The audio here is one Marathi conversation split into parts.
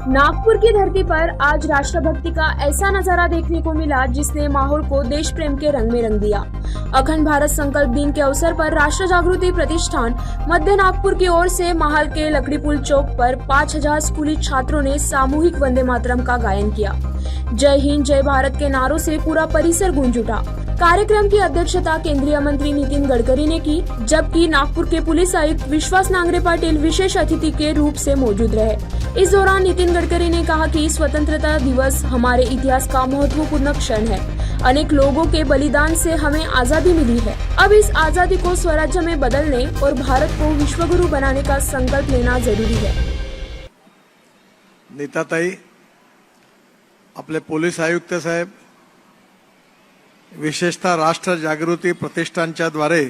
नागपुर की धरती पर आज राष्ट्रभक्ति का ऐसा नजारा देखने को मिला जिसने माहौल को देश प्रेम के रंग में रंग दिया। अखंड भारत संकल्प दिन के अवसर पर राष्ट्र जागृति प्रतिष्ठान मध्य नागपुर की ओर से महाल के लकड़ी पुल चौक पर 5000 स्कूली छात्रों ने सामूहिक वंदे मातरम का गायन किया। जय हिंद जय भारत के नारों से पूरा परिसर गूंज उठा। कार्यक्रम की अध्यक्षता केंद्रीय मंत्री नितिन गडकरी ने की, जबकि नागपुर के पुलिस आयुक्त विश्वास नांगरे पाटिल विशेष अतिथि के रूप से मौजूद रहे। इस दौरान नितिन गडकरी ने कहा कि स्वतंत्रता दिवस हमारे इतिहास का महत्वपूर्ण क्षण है। अनेक लोगों के बलिदान से हमें आजादी मिली है। अब इस आजादी को स्वराज्य में बदलने और भारत को विश्वगुरु बनाने का संकल्प लेना जरूरी है। नीताताई, आपले पोलीस आयुक्त साहेब, विशेषतः राष्ट्र जागृती प्रतिष्ठानच्या द्वारे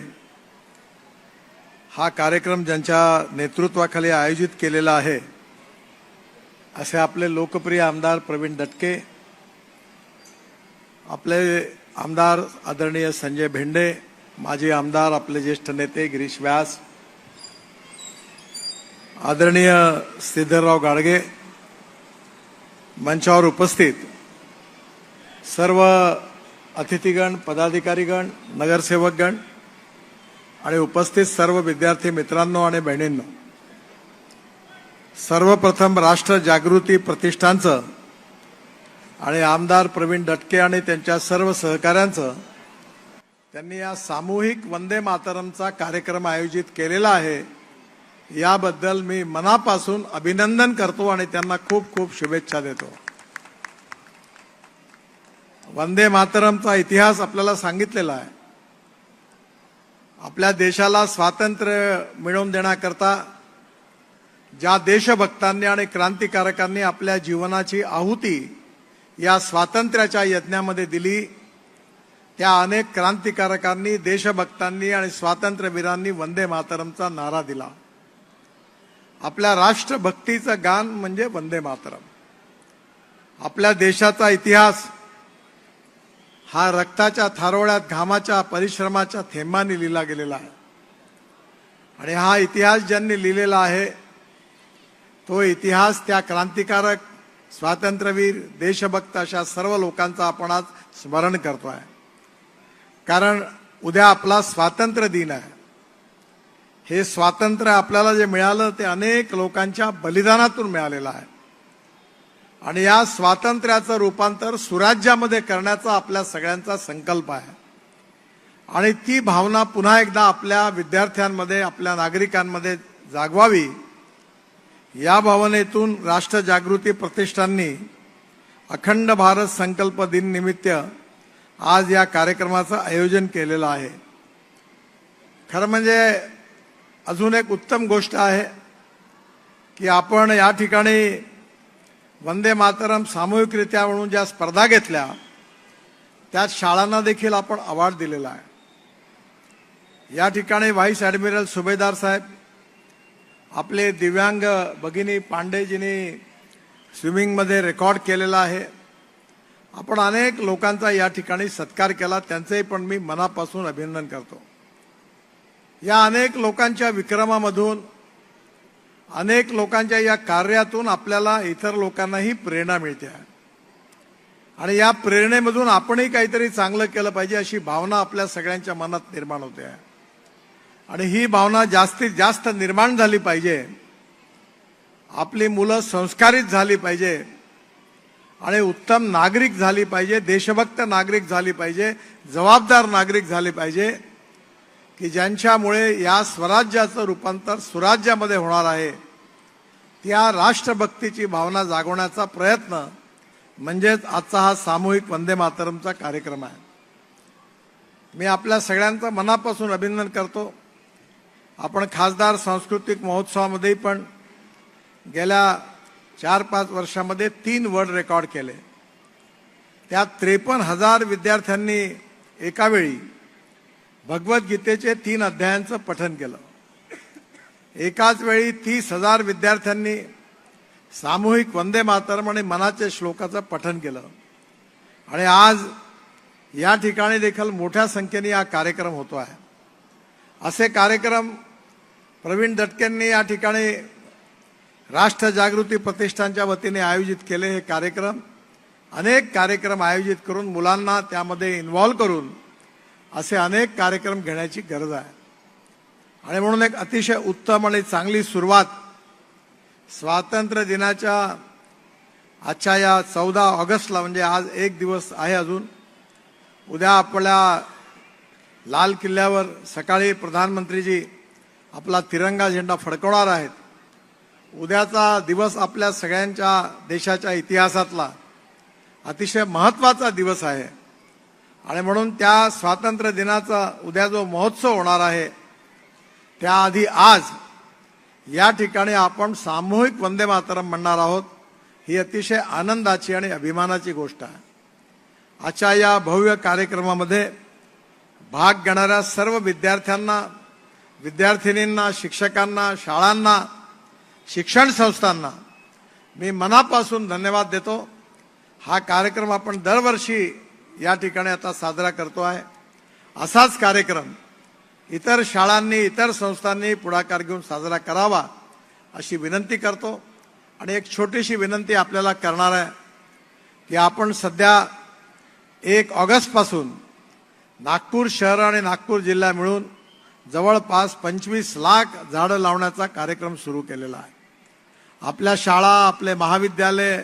हा कार्यक्रम ज्यांच्या नेतृत्वाखाली आयोजित केलेला आहे असे आपले लोकप्रिय आमदार प्रवीण दटके, आपले आमदार आदरणीय संजय भेंडे, माजी आमदार आपले ज्येष्ठ नेते गिरीश व्यास, आदरणीय श्रीधरराव गाडगे, मंचावर उपस्थित सर्व अतिथीगण, पदाधिकारीगण, नगरसेवकगण आणि उपस्थित सर्व विद्यार्थी मित्रांनो आणि बहिणींनो, सर्वप्रथम राष्ट्र जागृती प्रतिष्ठानचं आणि आमदार प्रवीण दटके आणि त्यांच्या सर्व सहकाऱ्यांचं त्यांनी या सामूहिक वंदे मातरमचा कार्यक्रम आयोजित केलेला आहे याबद्दल मी मनापासून अभिनंदन करतो आणि त्यांना खूप खूप शुभेच्छा देतो। वंदे मातरमचा इतिहास आपल्याला सांगितलेला आहे। आपल्या देशाला स्वातंत्र्य मिळवून देण्याकरता ज्या देशभक्तांनी आणि क्रांतिकारकांनी आपल्या जीवनाची आहुती या स्वातंत्र्याच्या यज्ञामध्ये दिली, त्या अनेक क्रांतिकारकांनी, देशभक्तांनी आणि स्वातंत्र्यवीरांनी वंदे मातरमचा नारा दिला। आपल्या राष्ट्रभक्तीचं गान म्हणजे वंदे मातरम। आपल्या देशाचा इतिहास हा रक्ताच्या थारोळ्यात, घामाच्या, परिश्रमाच्या थेंबांनी लिहिला गेलेला आहे आणि हा इतिहास ज्यांनी लिहिलेला आहे तो इतिहास त्या क्रांतिकारक, स्वातंत्र्यवीर, देशभक्त अशा सर्व लोकांचा आपण आज स्मरण करतोय। कारण उद्या आपला स्वातंत्र्य दिन आहे। हे स्वातंत्र्य आपल्याला जे मिळालं ते अनेक लोकांच्या बलिदानातून मिळालेलं आहे आणि या स्वातंत्र्याचं रूपांतर सुराज्यामध्ये करण्याचा आपल्या सगळ्यांचा संकल्प आहे आणि ती भावना पुन्हा एकदा आपल्या विद्यार्थ्यांमध्ये, आपल्या नागरिकांमध्ये जागवावी या भावनेतून राष्ट्र जागृती प्रतिष्ठाननी अखंड भारत संकल्प दिन निमित्त आज या कार्यक्रमाचं आयोजन केलेलं आहे। खरं म्हणजे अजून एक उत्तम गोष्ट आहे की आपण या ठिकाणी वंदे मातरम सामूहिकरित्या म्हणून ज्या स्पर्धा घेतल्या त्यात शाळांना देखील आपण अवॉर्ड दिलेला आहे। या ठिकाणी व्हाईस ॲडमिरल सुभेदार साहेब, आपले दिव्यांग भगिनी पांडेजींनी स्विमिंगमध्ये रेकॉर्ड केलेला आहे। आपण अनेक लोकांचा या ठिकाणी सत्कार केला, त्यांचेही पण मी मनापासून अभिनंदन करतो। या अनेक लोकांच्या विक्रमामधून, अनेक लोकांच्या या कार्यातून आपल्याला इतर लोकांनाही प्रेरणा मिळते आणि या प्रेरणेमधून आपणही काहीतरी चांगलं केलं पाहिजे अशी भावना आपल्या सगळ्यांच्या मनात निर्माण होते आहे आणि ही भावना जास्तीत जास्त निर्माण झाली पाहिजे। आपली मुलं संस्कारित झाली पाहिजे आणि उत्तम नागरिक झाली पाहिजे, देशभक्त नागरिक झाली पाहिजे, जबाबदार नागरिक झाले पाहिजे की ज्यांच्यामुळे या स्वराज्याचं रूपांतर सुराज्यामध्ये होणार आहे। त्या राष्ट्रभक्तीची भावना जागवण्याचा प्रयत्न म्हणजेच आजचा हा सामूहिक वंदे मातरमचा कार्यक्रम आहे। मी आपल्या सगळ्यांचं मनापासून अभिनंदन करतो। आपण खासदार सांस्कृतिक महोत्सवामध्ये पण गेल्या 4-5 वर्षामध्ये 3 वर्ल्ड रेकॉर्ड केले। त्यात 53,000 विद्यार्थ्यांनी एका वेळी भगवद्गीतेचे 3 अध्यायांचं पठण केलं। एकाच वेळी 30,000 विद्यार्थ्यांनी सामूहिक वंदे मातरम आणि मनाचे श्लोकाचं पठण केलं आणि आज या ठिकाणी देखील मोठ्या संख्येने हा कार्यक्रम होतो आहे। असे कार्यक्रम प्रवीण दटकेंनी या ठिकाणी राष्ट्र जागृती प्रतिष्ठानच्या वतीने आयोजित केले हे कार्यक्रम, अनेक कार्यक्रम आयोजित करून मुलांना त्यामध्ये इन्व्हॉल्व करून असे अनेक कार्यक्रम घेण्याची गरज आहे. आणि म्हणून एक अतिशय उत्तम आणि चांगली सुरुवात स्वातंत्र्य दिनाच्या आजच्या या 14 ऑगस्टला, म्हणजे आज एक दिवस आहे अजून, उद्या आपल्या लाल किल्ल्यावर सकाळी प्रधानमंत्रीजी आपला तिरंगा झेंडा फडकवणार आहेत. उद्याचा दिवस आपल्या सगळ्यांच्या देशाच्या इतिहासातला अतिशय महत्त्वाचा दिवस आहे. आणि म्हणून त्या स्वातंत्र्य दिनाचा उद्या जो महोत्सव होणार आहे त्याआधी आज या ठिकाणी आपण सामूहिक वंदे मातरम म्हणणार आहोत. ही अतिशय आनंदाची आणि अभिमानाची गोष्ट आहे. आजच्या या भव्य कार्यक्रमामध्ये भाग घेणाऱ्या सर्व विद्यार्थ्यांना, विद्यार्थिनींना, शिक्षकांना, शाळांना, शिक्षण संस्थांना मी मनापासून धन्यवाद देतो. हा कार्यक्रम आपण दरवर्षी या ठिकाणी आता साजरा करतो आहे. असाच कार्यक्रम इतर शाळांनी, इतर संस्थांनी पुढाकार घेऊन साजरा करावा अशी विनंती करतो. आणि एक छोटीशी विनंती आपल्याला करणार आहे की आपण सध्या 1 ऑगस्टपासून नागपूर शहर आणि नागपूर जिल्हा मिळून जवळपास 25 लाख झाडं लावण्याचा कार्यक्रम सुरू केलेला आहे. आपल्या शाळा, आपले महाविद्यालय,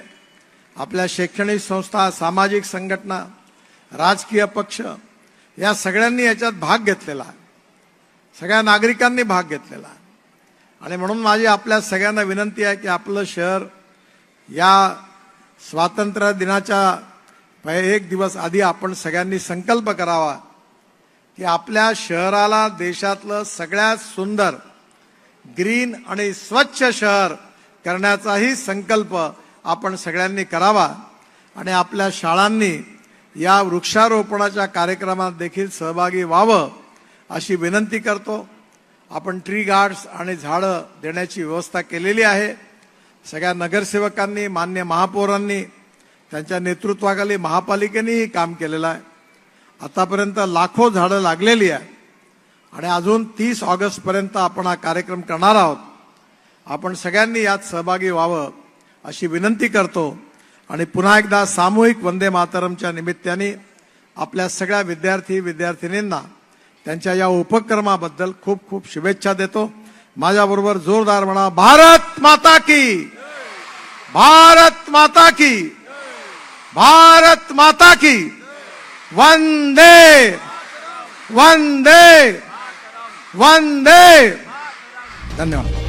आपल्या शैक्षणिक संस्था, सामाजिक संघटना, राजकीय पक्ष या सगळ्यांनी याच्यात भाग घेतलेला आहे. सगळ्या नागरिकांनी भाग घेतलेला आहे. आणि म्हणून माझी आपल्या सगळ्यांना विनंती आहे की आपलं शहर या स्वातंत्र्य दिनाच्या 1 दिवस आधी आपण सगळ्यांनी संकल्प करावा की आपल्या शहराला देशातलं सगळ्यात सुंदर, ग्रीन आणि स्वच्छ शहर करण्याचाही संकल्प आपण सगळ्यांनी करावा. आणि आपल्या शाळांनी या वृक्षारोपणाच्या कार्यक्रमात देखील सहभागी व्हावं अशी विनंती करतो. आपण ट्री गार्ड्स आणि झाडं देण्याची व्यवस्था केलेली आहे. सगळ्या नगरसेवकांनी, मान्य महापौरांनी, त्यांच्या नेतृत्वाखाली महापालिकेनेही काम केलेलं आहे. आतापर्यंत लाखो झाडं लागलेली आहे. आणि अजून 30 ऑगस्टपर्यंत आपण हा कार्यक्रम करणार आहोत. आपण सगळ्यांनी यात सहभागी व्हावं अशी विनंती करतो. आणि पुन्हा एकदा सामूहिक वंदे मातरमच्या निमित्ताने आपल्या सगळ्या विद्यार्थी विद्यार्थिनींना त्यांच्या या उपक्रमाबद्दल खूप खूप शुभेच्छा देतो. माझ्याबरोबर जोरदार म्हणा, भारत माता की, भारत माता की, भारत माता की, वंदे वंदे वंदे. धन्यवाद.